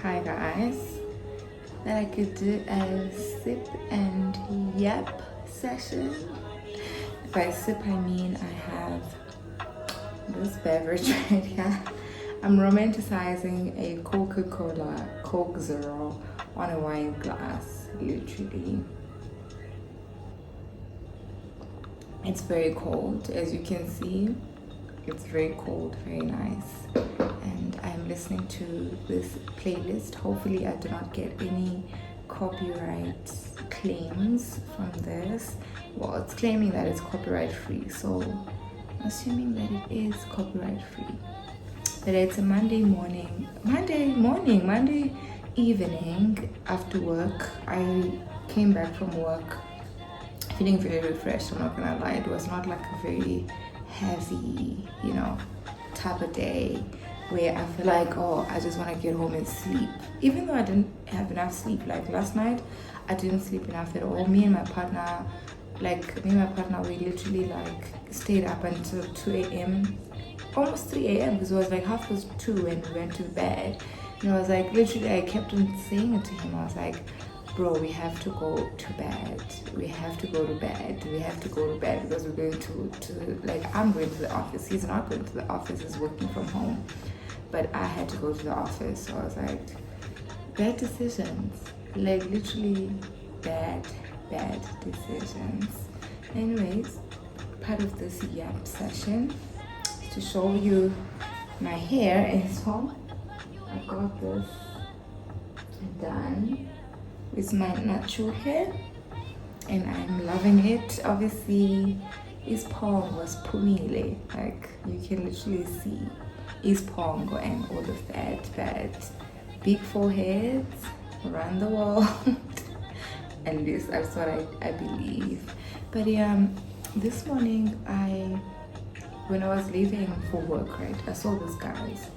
Hi guys, that I could do a sip and yap session. By sip I mean I have this beverage right here. I'm romanticizing a Coca-Cola Coke Zero on a wine glass, literally. It's very cold, as you can see. It's very cold, very nice. And I'm listening to this playlist. Hopefully I do not get any copyright claims from this. Well, it's claiming that it's copyright free, so I'm assuming that it is copyright free. But it's a Monday evening after work. I came back from work feeling very refreshed. I'm not gonna lie, it was not like a very heavy, type of day where I feel like, oh, I just want to get home and sleep. Even though I didn't have enough sleep, like last night, I didn't sleep enough at all. Me and my partner, we literally stayed up until 2 a.m., almost 3 a.m. because it was like 2:30 when we went to bed. And I was like, literally, I kept on saying it to him. I was like, bro, we have to go to bed. We have to go to bed. We have to go to bed because we're going to I'm going to the office. He's not going to the office. He's working from home. But I had to go to the office. So I was like, bad decisions. Literally bad decisions. Anyways, part of this YAP session is to show you my hair. And so I got this done with my natural hair and I'm loving it. Obviously his palm was pumile, you can literally see his palm and all of that, but big foreheads around the world and that's what I believe. But this morning when I was leaving for work, right, I saw these guys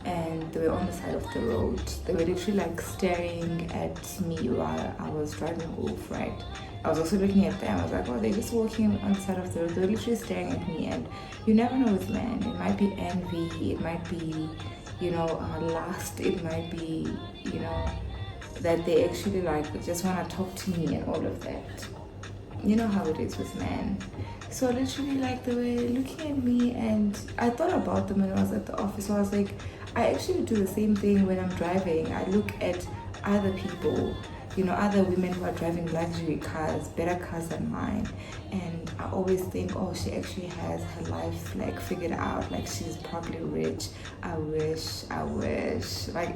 and they were on the side of the road. They were literally staring at me while I was driving off, right? I was also looking at them. I was like, oh, they're just walking on the side of the road. They were literally staring at me, and you never know with men. It might be envy, it might be, lust, it might be, that they actually just want to talk to me and all of that. You know how it is with men. So literally they were looking at me and I thought about them when I was at the office. So I was like, I actually do the same thing when I'm driving. I look at other people, other women who are driving luxury cars, better cars than mine, and I always think, oh, she actually has her life figured out, she's probably rich. I wish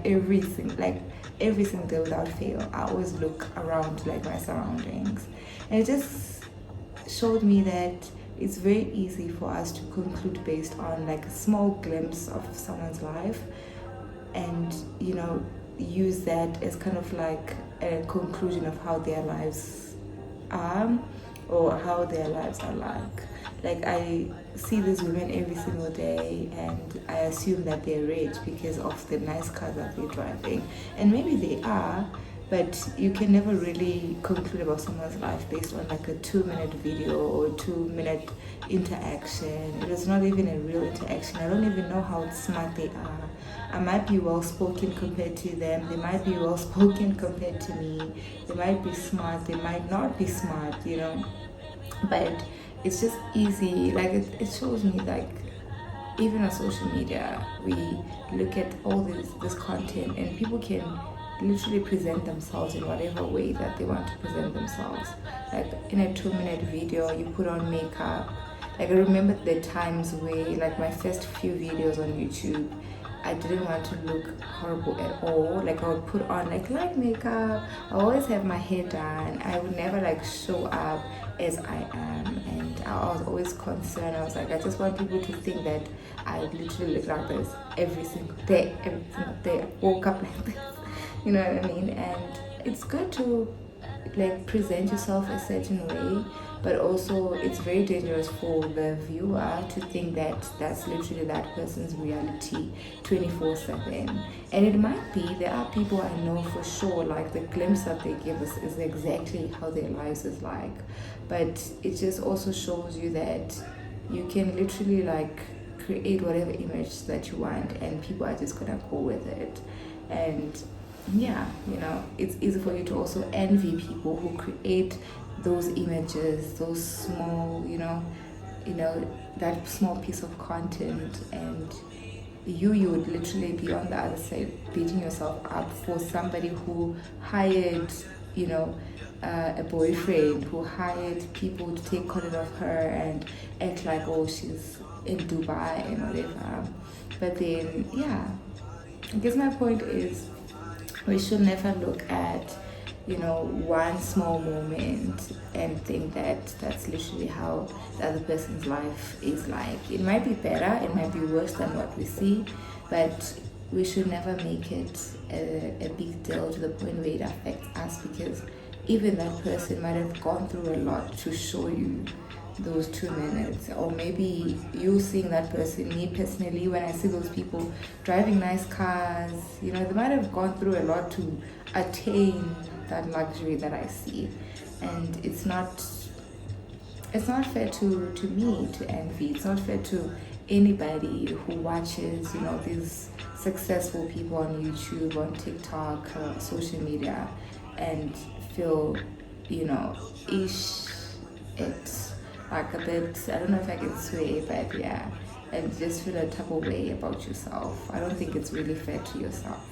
every single day without fail I always look around my surroundings, and it just showed me that it's very easy for us to conclude based on a small glimpse of someone's life and use that as kind of a conclusion of how their lives are or how their lives are like I see these women every single day and I assume that they're rich because of the nice cars that they're driving, and maybe they are, but you can never really conclude about someone's life based on a 2-minute video or 2-minute interaction. It is not even a real interaction. I don't even know how smart they are. I might be well spoken compared to them. They might be well spoken compared to me. They might be smart. They might not be smart, But it's just easy. It shows me even on social media, we look at all this content and people can literally present themselves in whatever way that they want to present themselves. In a 2-minute video, you put on makeup. I remember the times where my first few videos on YouTube, I didn't want to look horrible at all. I would put on light makeup. I always have my hair done. I would never show up as I am, and I was always concerned. I was like, I just want people to think that I literally look like this every single day. I woke up like this. You know what I mean? And it's good to present yourself a certain way, but also it's very dangerous for the viewer to think that that's literally that person's reality 24/7. And it might be, there are people I know for sure, the glimpse that they give us is exactly how their lives is like. But it just also shows you that you can literally create whatever image that you want and people are just gonna go with it. And yeah, it's easy for you to also envy people who create those images, those small, that small piece of content, and you would literally be on the other side beating yourself up for somebody who hired, a boyfriend, who hired people to take content of her and act like, oh, she's in Dubai and whatever. But then, yeah, I guess my point is we should never look at one small moment and think that that's literally how the other person's life is like. It might be better, it might be worse than what we see, but we should never make it a big deal to the point where it affects us, because even that person might have gone through a lot to show you those 2 minutes. Or maybe you seeing that person. Me personally, when I see those people driving nice cars, they might have gone through a lot to attain that luxury that I see. And it's not fair to me to envy. It's not fair to anybody who watches these successful people on YouTube, on TikTok, social media, and feel it's like a bit, I don't know if I can swear, but yeah, and just feel a type of way about yourself. I don't think it's really fair to yourself,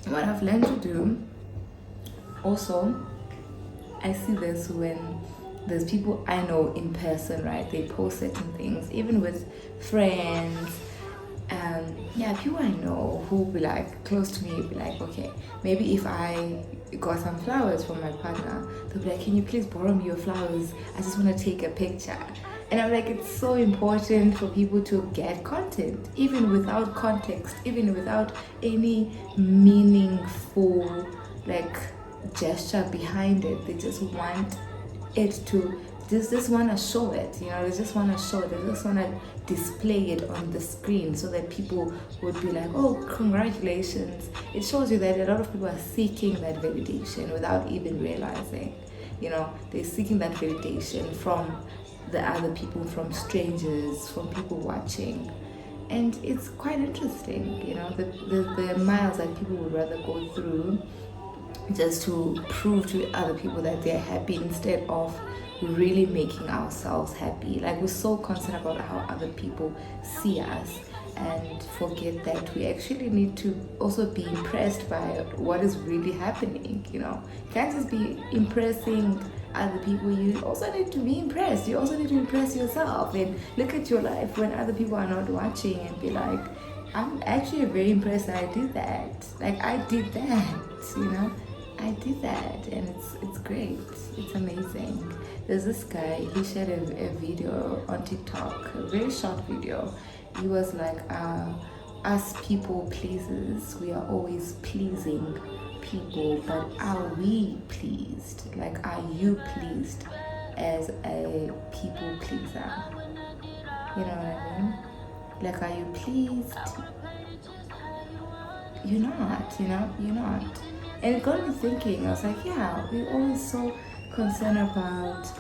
What I've learned to do also, I see this when there's people I know in person, right? They post certain things, even with friends. People I know who be like close to me, be like, okay, maybe if I got some flowers from my partner, they'll be like, can you please borrow me your flowers? I just want to take a picture. And I'm like, it's so important for people to get content, even without context, even without any meaningful gesture behind it. They just want it to just want to show it, they just want to show it, they just want to display it on the screen so that people would be like, oh, congratulations. It shows you that a lot of people are seeking that validation without even realizing, they're seeking that validation from the other people, from strangers, from people watching. And it's quite interesting, the miles that people would rather go through just to prove to other people that they're happy, instead of really making ourselves happy. Like, we're so concerned about how other people see us and forget that we actually need to also be impressed by what is really happening. You can't just be impressing other people, you also need to be impressed. You also need to impress yourself and look at your life when other people are not watching and be like, I'm actually very impressed that I did that. I did that, I did that, and it's great. It's amazing. There's this guy, he shared a video on TikTok, a very short video. He was like, us people pleasers, we are always pleasing people, but are we pleased? Are you pleased as a people pleaser? You know what I mean? Are you pleased? You're not, you're not. And it got me thinking. I was like, yeah, we're always so concerned about,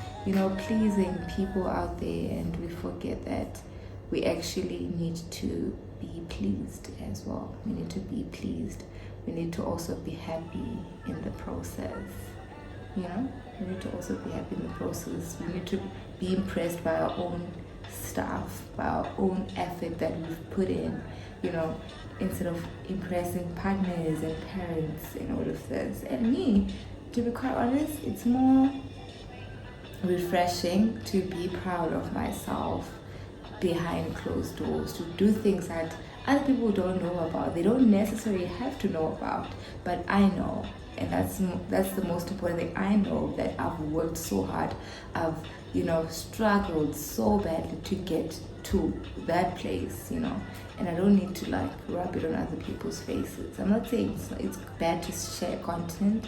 pleasing people out there, and we forget that we actually need to be pleased as well. We need to be pleased. We need to also be happy in the process. We need to also be happy in the process. We need to be impressed by our own stuff, by our own effort that we've put in, instead of impressing partners and parents and all of this. And me, to be quite honest, it's more refreshing to be proud of myself behind closed doors, to do things that other people don't know about. They don't necessarily have to know about, but I know. And that's the most important thing. I know that I've worked so hard. I've struggled so badly to get to that place, and I don't need to rub it on other people's faces. I'm not saying it's bad to share content,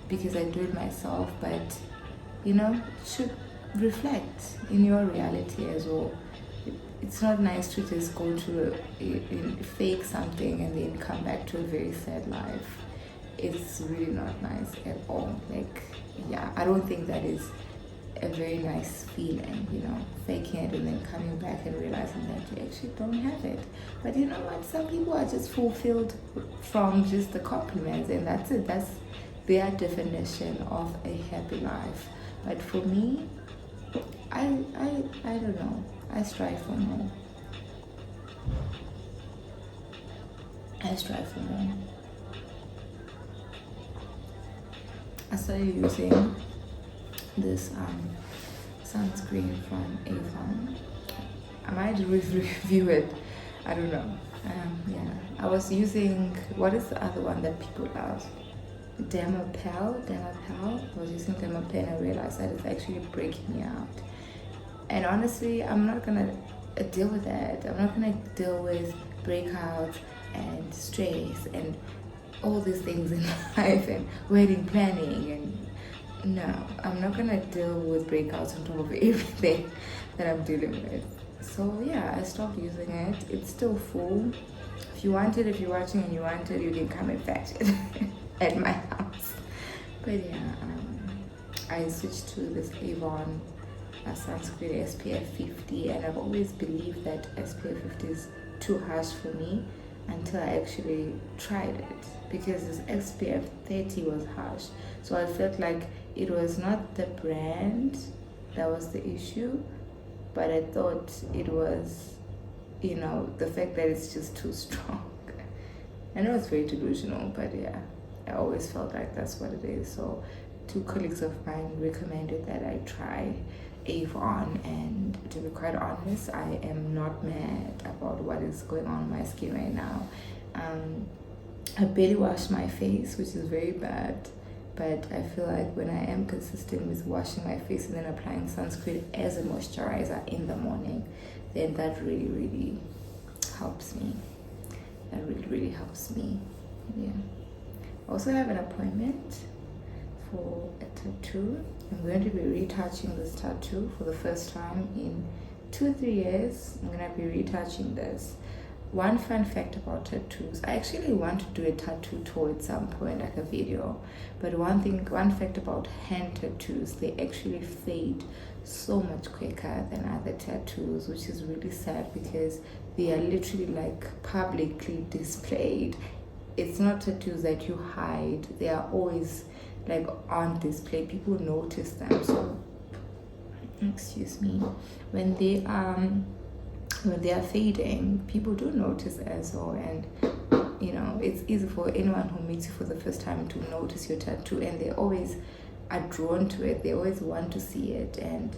because I do it myself, but it should reflect in your reality as well. It's not nice to just go to fake something and then come back to a very sad life. It's really not nice at all. I don't think that is a very nice feeling, you know, faking it and then coming back and realizing that you actually don't have it. But you know what? Some people are just fulfilled from just the compliments, and that's it. That's their definition of a happy life. But for me, I don't know. I strive for more. I strive for more. I started using this sunscreen from Aphumle. I might review it. I don't know. Yeah, I was using, what is the other one that people love? Dermapel. I was using Dermapel and I realized that it's actually breaking me out. And honestly, I'm not gonna deal with that. I'm not gonna deal with breakouts and stress and all these things in life and wedding planning, and no, I'm not gonna deal with breakouts on top of everything that I'm dealing with. So yeah, I stopped using it. It's still full. If you want it, if you're watching and you want it, you can come and fetch it at my house. But yeah, I switched to this Avon sunscreen SPF 50, and I've always believed that SPF 50 is too harsh for me until I actually tried it, because this SPF 30 was harsh. So I felt like it was not the brand that was the issue, but I thought it was, you know, the fact that it's just too strong. I know it's very delusional, but yeah, I always felt like that's what it is. So 2 colleagues of mine recommended that I try Avon, and to be quite honest, I am not mad about what is going on in my skin right now. I barely wash my face, which is very bad, but I feel like when I am consistent with washing my face and then applying sunscreen as a moisturizer in the morning, then that really helps me. That really helps me. Yeah. I also have an appointment for a tattoo. I'm going to be retouching this tattoo for the first time in 2-3 years. I'm going to be retouching this. One fun fact about tattoos, I actually want to do a tattoo tour at some point, like a video. But one fact about hand tattoos, they actually fade so much quicker than other tattoos, which is really sad because they are literally like publicly displayed. It's not tattoos that you hide. They are always like on display. People notice them. So excuse me, when they are fading, people do notice as well. And you know, it's easy for anyone who meets you for the first time to notice your tattoo, and they always are drawn to it. They always want to see it and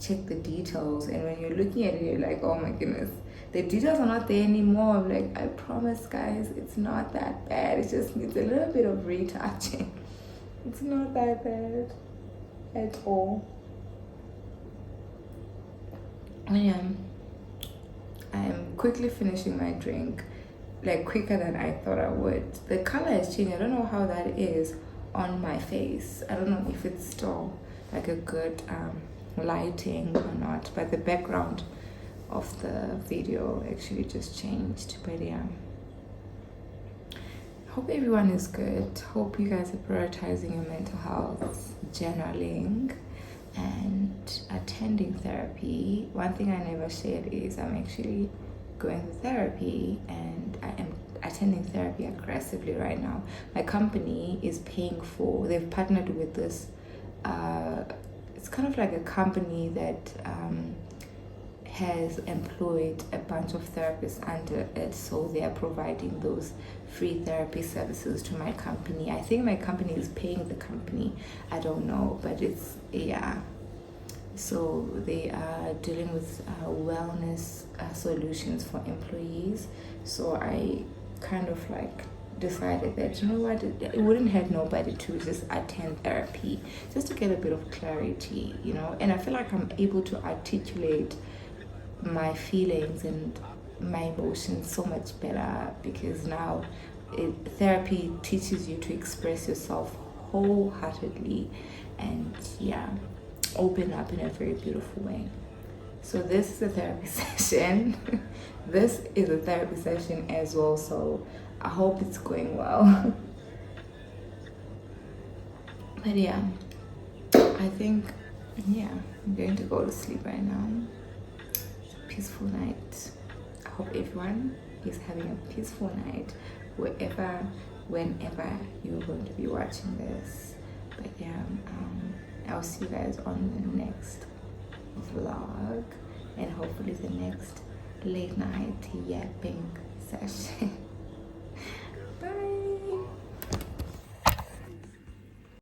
check the details. And when you're looking at it, you're like, oh my goodness, the details are not there anymore. I'm like, I promise guys, it's not that bad. It just needs a little bit of retouching. It's not that bad at all. I am quickly finishing my drink, like quicker than I thought I would. The color has changed. I don't know how that is on my face. I don't know if it's still like a good lighting or not, but the background of the video actually just changed. But yeah, hope everyone is good. Hope you guys are prioritizing your mental health, journaling, and attending therapy. One thing I never shared is I'm actually going to therapy, and I am attending therapy aggressively right now. My company is paying for, they've partnered with this, it's kind of like a company that has employed a bunch of therapists under it, so they are providing those free therapy services to my company. I think my company is paying the company, I don't know, but it's, yeah. So they are dealing with wellness solutions for employees. So I kind of like decided that, you know what, it wouldn't hurt nobody to just attend therapy, just to get a bit of clarity, you know. And I feel like I'm able to articulate my feelings and my emotions so much better, because now therapy teaches you to express yourself wholeheartedly and yeah, open up in a very beautiful way. So this is a therapy session. This is a therapy session as well, so I hope it's going well. But yeah, I think yeah, I'm going to go to sleep right now. Peaceful night. I hope everyone is having a peaceful night wherever, whenever you're going to be watching this. But yeah, I'll see you guys on the next vlog, and hopefully the next late night yapping session.